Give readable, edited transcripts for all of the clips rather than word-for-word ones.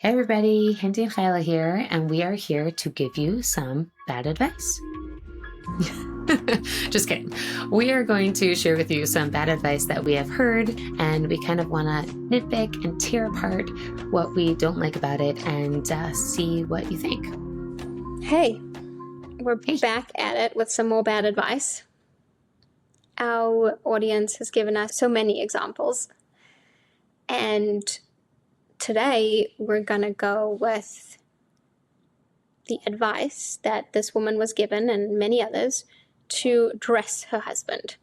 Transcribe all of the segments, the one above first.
Hey everybody, Hindi and Chayale here, and we are here to give you some bad advice. Just kidding. We are going to share with you some bad advice that we have heard, and we kind of want to nitpick and tear apart what we don't like about it and see what you think. Hey, we're Hey. back at it with some more bad advice. Our audience has given us so many examples, and today we're going to go with the advice that this woman was given, and many others, to dress her husband.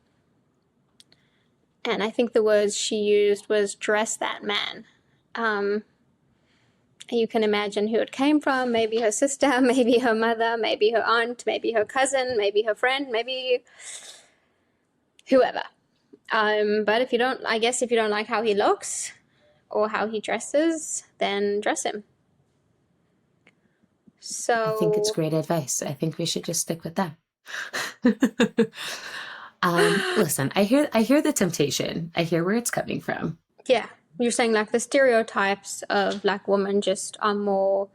And I think the words she used was dress that man. You can imagine who it came from, maybe her sister, maybe her mother, maybe her aunt, maybe her cousin, maybe her friend, maybe whoever. But if you don't like how he looks or how he dresses, then dress him. I think it's So, great advice. I think we should just stick with that. Listen, I hear the temptation. I hear where it's coming from. yeah, you're saying like the stereotypes of like women just are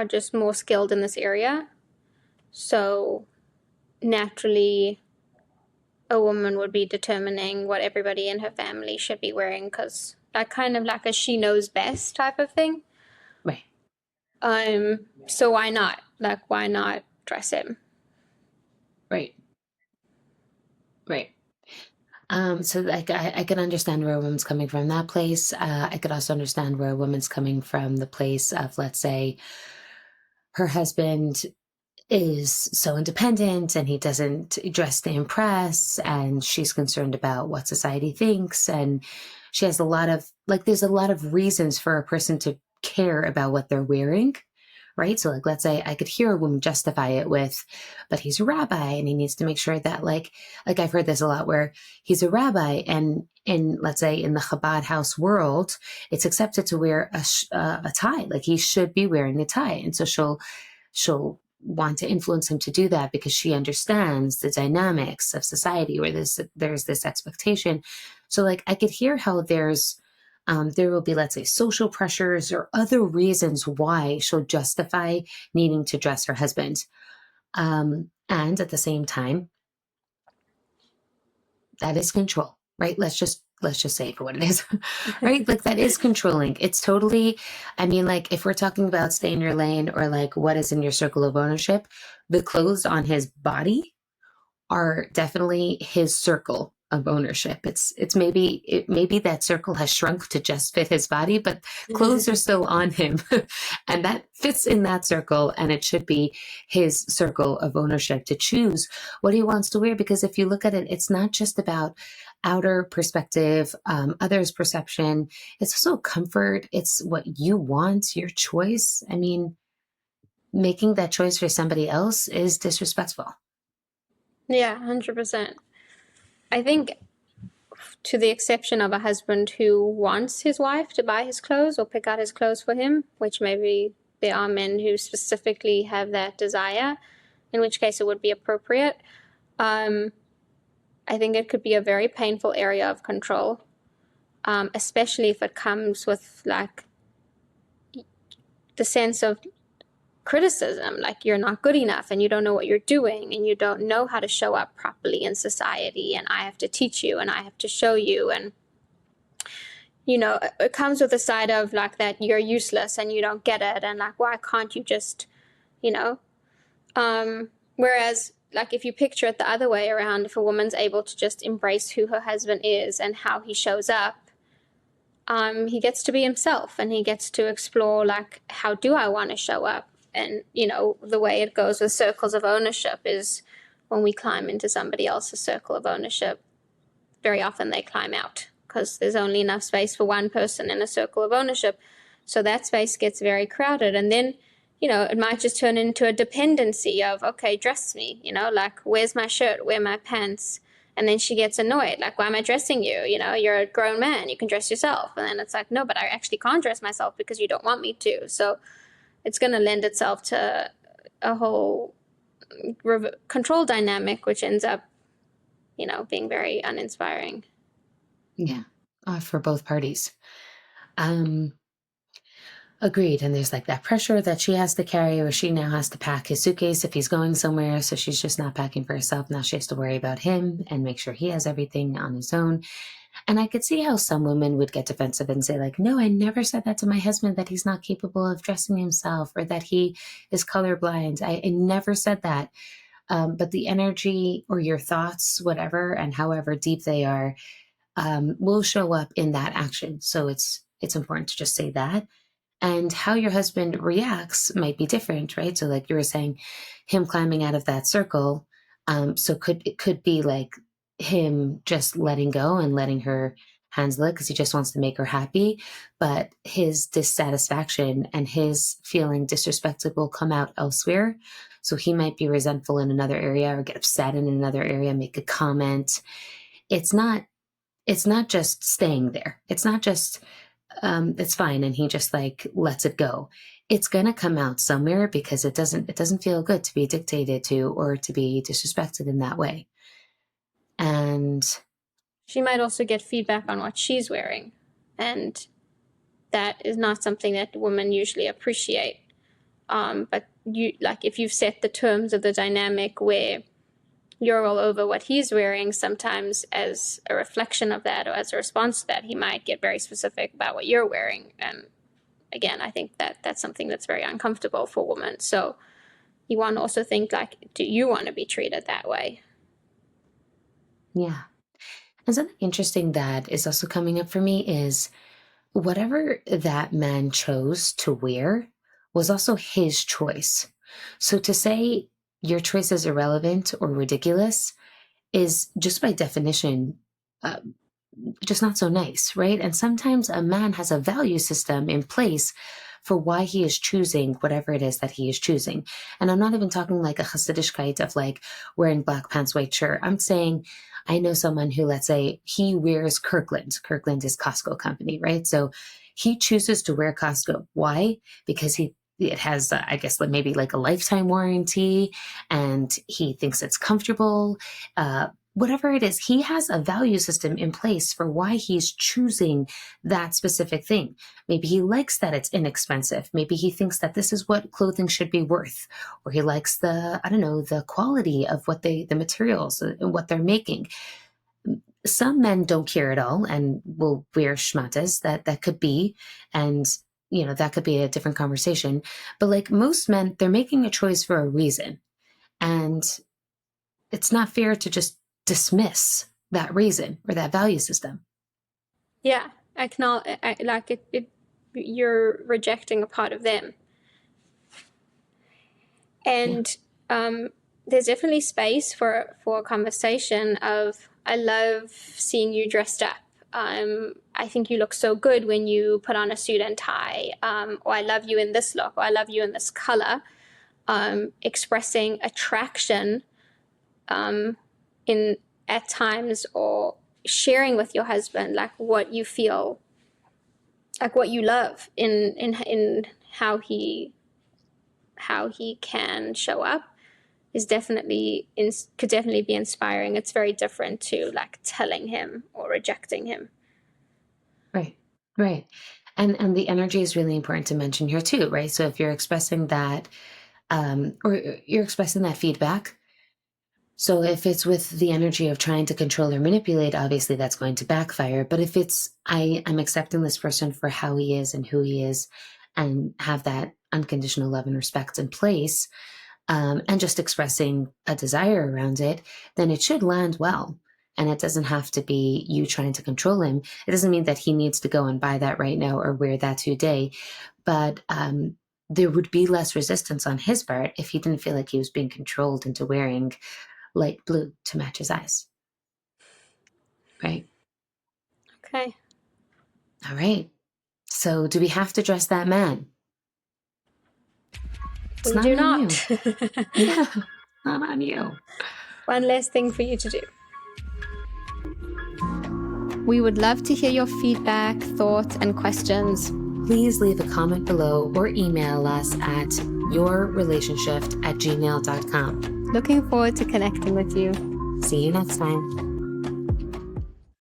just more skilled in this area. So naturally, a woman would be determining what everybody in her family should be wearing because that kind of like a she knows best type of thing. Right. So why not? Like, why not dress him? Right. Right. So like I can understand where a woman's coming from that place. I could also understand where a woman's coming from the place of, let's say, her husband is so independent and he doesn't dress to impress, and she's concerned about what society thinks, and she has a lot of there's a lot of reasons for a person to care about what they're wearing. Right. So like, let's say I could hear a woman justify it with, but he's a rabbi and he needs to make sure that like I've heard this a lot where he's a rabbi and in, let's say in the Chabad house world, it's accepted to wear a tie. Like he should be wearing a tie. And so she'll want to influence him to do that because she understands the dynamics of society where there's this expectation. So like I could hear how there will be, let's say, social pressures or other reasons why she'll justify needing to dress her husband. And at the same time, that is control, right? Let's just say it for what it is, right? Like that is controlling. It's totally, I mean, like if we're talking about stay in your lane or like what is in your circle of ownership, the clothes on his body are definitely his circle of ownership. Maybe that circle has shrunk to just fit his body, but clothes are still on him and that fits in that circle, and it should be his circle of ownership to choose what he wants to wear. Because if you look at it, it's not just about outer perspective, others' perception. It's also comfort. It's what you want, your choice. I mean, making that choice for somebody else is disrespectful. Yeah, 100%. I think, to the exception of a husband who wants his wife to buy his clothes or pick out his clothes for him, which maybe there are men who specifically have that desire, in which case it would be appropriate. I think it could be a very painful area of control, especially if it comes with like the sense of criticism, like you're not good enough and you don't know what you're doing and you don't know how to show up properly in society, and I have to teach you and I have to show you. And it comes with a side of like that you're useless and you don't get it, and like why can't you just you know whereas like if you picture it the other way around, if a woman's able to just embrace who her husband is and how he shows up, he gets to be himself and he gets to explore like, how do I want to show up? And the way it goes with circles of ownership is when we climb into somebody else's circle of ownership, very often they climb out because there's only enough space for one person in a circle of ownership. So that space gets very crowded, and then it might just turn into a dependency of, okay, dress me, like where's my shirt, where are my pants? And then she gets annoyed, like, why am I dressing you? You're a grown man, you can dress yourself. And then it's like, no, but I actually can't dress myself because you don't want me to. So it's going to lend itself to a whole control dynamic, which ends up, being very uninspiring. Yeah, for both parties. Um, Agreed. And there's like that pressure that she has to carry, or she now has to pack his suitcase if he's going somewhere. So she's just not packing for herself. Now she has to worry about him and make sure he has everything on his own. And I could see how some women would get defensive and say, like, no, I never said that to my husband, that he's not capable of dressing himself or that he is colorblind. I never said that. But the energy or your thoughts, whatever, and however deep they are, will show up in that action. So it's important to just say that. And how your husband reacts might be different, right? So like you were saying, him climbing out of that circle, so it could be like him just letting go and letting her hands lick because he just wants to make her happy, but his dissatisfaction and his feeling disrespected will come out elsewhere. So he might be resentful in another area or get upset in another area, make a comment. It's not just staying there. It's not just it's fine and he just like lets it go. It's going to come out somewhere because it doesn't feel good to be dictated to or to be disrespected in that way. And She might also get feedback on what she's wearing, and that is not something that women usually appreciate. But you, like, if you've set the terms of the dynamic where you're all over what he's wearing, sometimes as a reflection of that or as a response to that, he might get very specific about what you're wearing. And again, I think that that's something that's very uncomfortable for women. So you want to also think, like, do you want to be treated that way? yeah. And something interesting that is also coming up for me is whatever that man chose to wear was also his choice. So to say your choice is irrelevant or ridiculous is just by definition uh, just not so nice, right? And sometimes a man has a value system in place for why he is choosing whatever it is that he is choosing. And I'm not even talking like a Hasidischkeit of like wearing black pants, white shirt. I'm saying I know someone who, let's say, he wears Kirkland. Kirkland is Costco company, right? So he chooses to wear Costco. Why? Because it has, I guess, maybe like a lifetime warranty, and he thinks it's comfortable. Whatever it is, he has a value system in place for why he's choosing that specific thing. Maybe he likes that it's inexpensive. Maybe he thinks that this is what clothing should be worth, or he likes I don't know, the quality of the materials and what they're making. Some men don't care at all and will wear schmatas. That could be, and that could be a different conversation. But like most men, they're making a choice for a reason, and it's not fair to just dismiss that reason or that value system. Yeah, I cannot, like you're rejecting a part of them. Yeah. And there's definitely space for a conversation of, I love seeing you dressed up. I think you look so good when you put on a suit and tie. Or I love you in this look, or I love you in this color. Expressing attraction in at times, or sharing with your husband like what you feel, like what you love in how he can show up is could definitely be inspiring. It's very different to like telling him or rejecting him. Right. Right. And the energy is really important to mention here too, right? So if you're expressing that, or you're expressing that feedback, so if it's with the energy of trying to control or manipulate, obviously that's going to backfire. But if it's, I'm accepting this person for how he is and who he is, and have that unconditional love and respect in place, and just expressing a desire around it, then it should land well. And it doesn't have to be you trying to control him. It doesn't mean that he needs to go and buy that right now or wear that today. But there would be less resistance on his part if he didn't feel like he was being controlled into wearing light blue to match his eyes. Right? Okay. All right. So do we have to dress that man? It's We not do on you. not. Yeah, not on you. One less thing for you to do. We would love to hear your feedback, thoughts, and questions. Please leave a comment below or email us at yourrelationshift@gmail.com. Looking forward to connecting with you. See you next time.